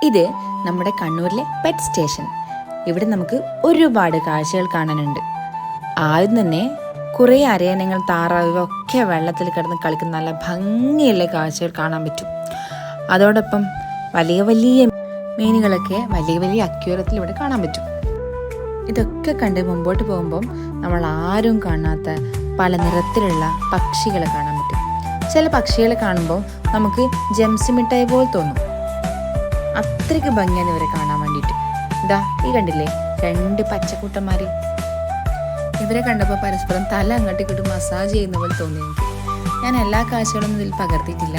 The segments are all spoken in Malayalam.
ഇത് നമ്മുടെ കണ്ണൂരിലെ പെറ്റ് സ്റ്റേഷൻ. ഇവിടെ നമുക്ക് ഒരുപാട് കാഴ്ചകൾ കാണാനുണ്ട്. ആദ്യം തന്നെ കുറേ അരയന്നങ്ങൾ, താറാവുകൾ ഒക്കെ വെള്ളത്തിൽ കിടന്ന് കളിക്കുന്ന നല്ല ഭംഗിയുള്ള കാഴ്ചകൾ കാണാൻ പറ്റും. അതോടൊപ്പം വലിയ വലിയ മീനുകളൊക്കെ വലിയ വലിയ അക്വേറിയത്തിൽ ഇവിടെ കാണാൻ പറ്റും. ഇതൊക്കെ കണ്ട് മുമ്പോട്ട് പോകുമ്പം നമ്മൾ ആരും കാണാത്ത പല നിറത്തിലുള്ള പക്ഷികളെ കാണാൻ പറ്റും. ചില പക്ഷികളെ കാണുമ്പോൾ നമുക്ക് ജംസ് മിഠായി പോലെ തോന്നും. അത്രയ്ക്ക് ഭംഗിയാണ് ഇവരെ കാണാൻ വേണ്ടിയിട്ട്. ഇതാ ഈ കണ്ടില്ലേ 2 പച്ചക്കൂട്ടന്മാർ. ഇവരെ കണ്ടപ്പോൾ പരസ്പരം തല അങ്ങോട്ട് ഇങ്ങോട്ട് മസാജ് ചെയ്യുന്ന പോലെ തോന്നി എനിക്ക്. ഞാൻ എല്ലാ കാഴ്ചകളൊന്നും ഇതിൽ പകർത്തിയിട്ടില്ല.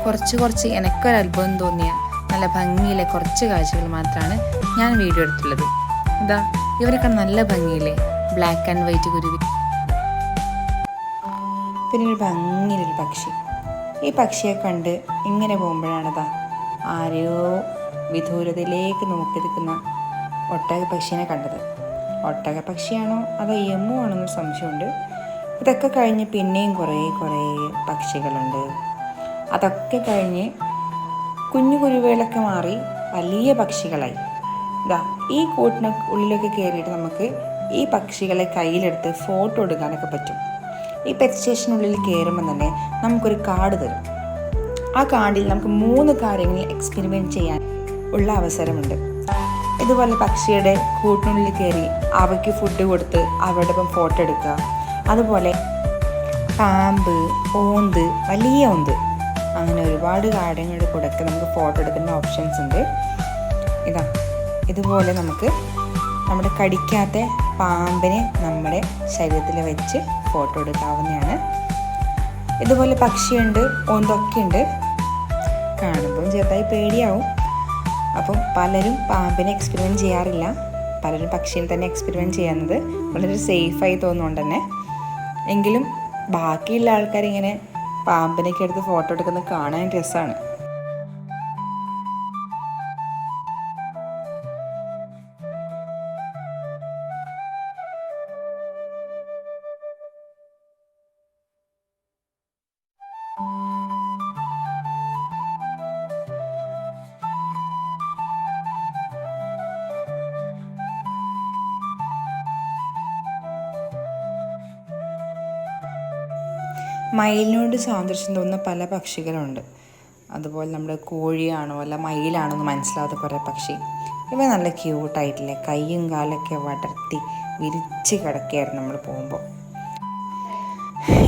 കുറച്ച് എനിക്കൊരത്ഭുതം തോന്നിയ നല്ല ഭംഗിയിലെ കുറച്ച് കാഴ്ചകൾ മാത്രമാണ് ഞാൻ വീഡിയോ എടുത്തുള്ളത്. ഇതാ ഇവരൊക്കെ നല്ല ഭംഗിയില്ലേ, ബ്ലാക്ക് ആൻഡ് വൈറ്റ് കുരുവി. പിന്നെ ഒരു ഭംഗിയിലൊരു പക്ഷി. ഈ പക്ഷിയെ കണ്ട് ഇങ്ങനെ പോകുമ്പോഴാണതാ ആരെയോ വിദൂരതയിലേക്ക് നോക്കി നിൽക്കുന്ന ഒട്ടക പക്ഷിനെ കണ്ടത്. ഒട്ടക പക്ഷിയാണോ അതോ യമു ആണോ എന്നൊരു സംശയമുണ്ട്. ഇതൊക്കെ കഴിഞ്ഞ് പിന്നെയും കുറേ പക്ഷികളുണ്ട്. അതൊക്കെ കഴിഞ്ഞ് കുഞ്ഞു കുരുവികളൊക്കെ മാറി വലിയ പക്ഷികളായി. ഇതാ ഈ കൂട്ടിന് ഉള്ളിലൊക്കെ കയറിയിട്ട് നമുക്ക് ഈ പക്ഷികളെ കയ്യിലെടുത്ത് ഫോട്ടോ എടുക്കാനൊക്കെ പറ്റും. ഈ പെറ്റ് സ്റ്റേഷനുള്ളിൽ കയറുമ്പോൾ തന്നെ നമുക്കൊരു കാർഡ് തരും. ആ കാർഡിൽ നമുക്ക് 3 കാര്യങ്ങൾ എക്സ്പെരിമെൻറ്റ് ചെയ്യാൻ ഉള്ള അവസരമുണ്ട്. ഇതുപോലെ പക്ഷിയുടെ കൂട്ടിനുള്ളിൽ കയറി അവയ്ക്ക് ഫുഡ് കൊടുത്ത് അവരുടെ ഒപ്പം ഫോട്ടോ എടുക്കുക. അതുപോലെ പാമ്പ്, ഓന്ത്, വലിയ ഓന്ത്, അങ്ങനെ ഒരുപാട് കാര്യങ്ങളുടെ കൂടെയൊക്കെ നമുക്ക് ഫോട്ടോ എടുക്കുന്ന ഓപ്ഷൻസ് ഉണ്ട്. ഇതുപോലെ നമുക്ക് നമ്മുടെ കടിക്കാത്ത പാമ്പിനെ നമ്മുടെ ശരീരത്തിൽ വെച്ച് ഫോട്ടോ എടുക്കാവുന്നതാണ്. ഇതുപോലെ പക്ഷിയുണ്ട്, ഓന്തൊക്കെ ഉണ്ട്. കാണുമ്പം ചെറുതായി പേടിയാവും. അപ്പം പലരും പാമ്പിനെ എക്സ്പെരിമെൻറ്റ് ചെയ്യാറില്ല. പലരും പക്ഷിയിൽ തന്നെ എക്സ്പെരിമെൻറ്റ് ചെയ്യുന്നത് വളരെ സേഫായി തോന്നുന്നുകൊണ്ട് തന്നെ. എങ്കിലും ബാക്കിയുള്ള ആൾക്കാരിങ്ങനെ പാമ്പിനൊക്കെ എടുത്ത് ഫോട്ടോ എടുക്കുന്നത് കാണാൻ രസമാണ്. മയിലിനോട് സാദൃശ്യം തോന്നുന്ന പല പക്ഷികളുണ്ട്. അതുപോലെ നമ്മുടെ കോഴിയാണോ അല്ല മയിലാണോ എന്ന് മനസ്സിലാവാത്ത കുറേ പക്ഷി. ഇവ നല്ല ക്യൂട്ടായിട്ടില്ലേ, കൈയും കാലൊക്കെ വടർത്തി വിരിച്ച് കിടക്കുകയായിരുന്നു നമ്മൾ പോകുമ്പോൾ.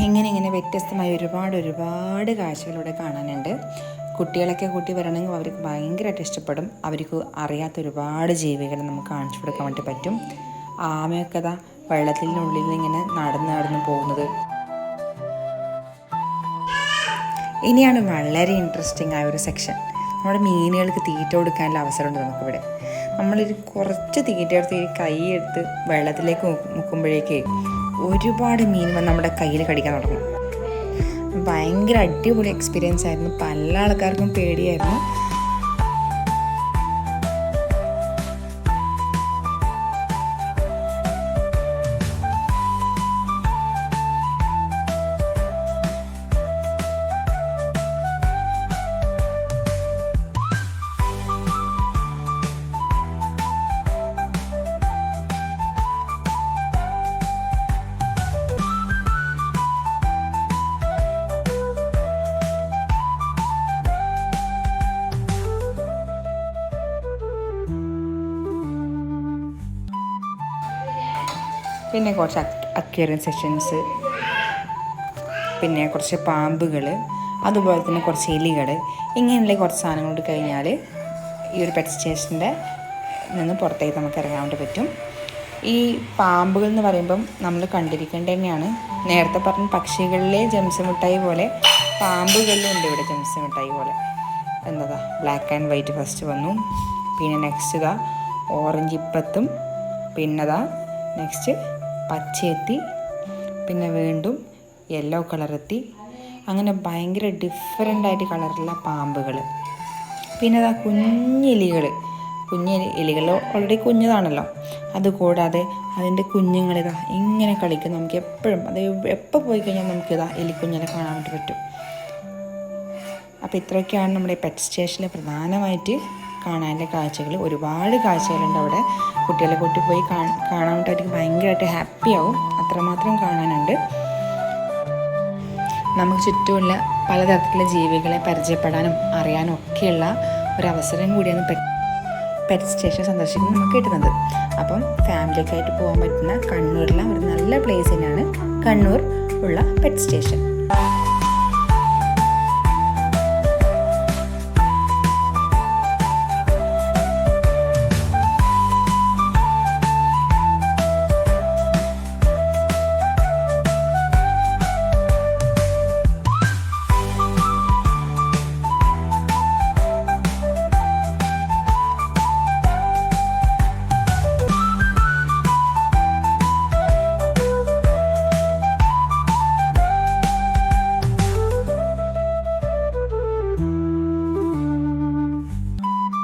ഇങ്ങനെ വ്യത്യസ്തമായ ഒരുപാട് കാഴ്ചകളിലൂടെ കാണാനുണ്ട്. കുട്ടികളൊക്കെ കൂട്ടി വരണമെങ്കിൽ അവർക്ക് ഭയങ്കരമായിട്ട് ഇഷ്ടപ്പെടും. അവർക്ക് അറിയാത്ത ഒരുപാട് ജീവികളെ നമുക്ക് കാണിച്ചു കൊടുക്കാൻ വേണ്ടി പറ്റും. ആമയൊക്കെ ദാ വെള്ളത്തിനുള്ളിൽ ഇങ്ങനെ നടന്ന് പോകുന്നത്. ഇനിയാണ് വളരെ ഇൻട്രസ്റ്റിംഗ് ആയ ഒരു സെക്ഷൻ. നമ്മുടെ മീനുകൾക്ക് തീറ്റ കൊടുക്കാനുള്ള അവസരമുണ്ട് നമുക്കിവിടെ. നമ്മളൊരു കുറച്ച് തീറ്റ എടുത്ത് കൈ എടുത്ത് വെള്ളത്തിലേക്ക് മുക്കുമ്പോഴേക്കേ ഒരുപാട് മീൻ വന്ന് നമ്മുടെ കയ്യിൽ കടിക്കാൻ തുടങ്ങും. ഭയങ്കര അടിപൊളി എക്സ്പീരിയൻസ് ആയിരുന്നു. പല ആൾക്കാർക്കും പേടിയായിരുന്നു. പിന്നെ കുറച്ച് അക്വേറിയം സെഷൻസ്, പിന്നെ കുറച്ച് പാമ്പുകൾ, അതുപോലെ തന്നെ കുറച്ച് എലികൾ, ഇങ്ങനെയുള്ള കുറച്ച് സാധനങ്ങൾ കഴിഞ്ഞാൽ ഈ ഒരു പെറ്റ് സ്റ്റേഷൻ്റെ നിന്ന് പുറത്തേക്ക് നമുക്ക് ഇറങ്ങാൻ വേണ്ടി പറ്റും. ഈ പാമ്പുകൾ എന്ന് പറയുമ്പം നമ്മൾ കണ്ടിരിക്കേണ്ടത് തന്നെയാണ്. നേരത്തെ പറഞ്ഞ പക്ഷികളിലെ ജംസ് മിഠായി പോലെ പാമ്പുകളിലും ഉണ്ട് ഇവിടെ ജംസ് മിഠായി പോലെ. എന്നതാ ബ്ലാക്ക് ആൻഡ് വൈറ്റ് ഫസ്റ്റ് വന്നു. പിന്നെ നെക്സ്റ്റ് ഇതാ ഓറഞ്ച് ഇപ്പത്തും, പിന്നെതാ നെക്സ്റ്റ് പച്ചയെത്തി, പിന്നെ വീണ്ടും യെല്ലോ കളറെത്തി. അങ്ങനെ ഭയങ്കര ഡിഫറെൻ്റായിട്ട് കളറുള്ള പാമ്പുകൾ. പിന്നെ അതാ കുഞ്ഞെലികൾ ഓൾറെഡി കുഞ്ഞതാണല്ലോ. അതുകൂടാതെ അതിൻ്റെ കുഞ്ഞുങ്ങളിതാ ഇങ്ങനെ കളിക്കും. നമുക്ക് എപ്പോഴും അത് എപ്പോൾ പോയി കഴിഞ്ഞാൽ നമുക്കിതാ എലിക്കുഞ്ഞിനെ കാണാൻ വേണ്ടി പറ്റും. അപ്പോൾ ഇത്രയൊക്കെയാണ് നമ്മുടെ പെറ്റ് സ്റ്റേഷനിൽ പ്രധാനമായിട്ട് കാണാനുള്ള കാഴ്ചകൾ. ഒരുപാട് കാഴ്ചകളുണ്ട് അവിടെ. കുട്ടികളെ കൂട്ടി പോയി കാണാൻ വേണ്ടിയിട്ട് ഭയങ്കരമായിട്ട് ഹാപ്പിയാവും. അത്രമാത്രം കാണാനുണ്ട്. നമുക്ക് ചുറ്റുമുള്ള പലതരത്തിലുള്ള ജീവികളെ പരിചയപ്പെടാനും അറിയാനും ഒക്കെയുള്ള ഒരവസരം കൂടിയാണ് പെറ്റ് സ്റ്റേഷൻ സന്ദർശിക്കുന്നത് നമുക്ക് കിട്ടുന്നത്. അപ്പം ഫാമിലിയൊക്കെ ആയിട്ട് പോകാൻ പറ്റുന്ന കണ്ണൂരിലെ ഒരു നല്ല പ്ലേസ് തന്നെയാണ് കണ്ണൂർ ഉള്ള പെറ്റ് സ്റ്റേഷൻ.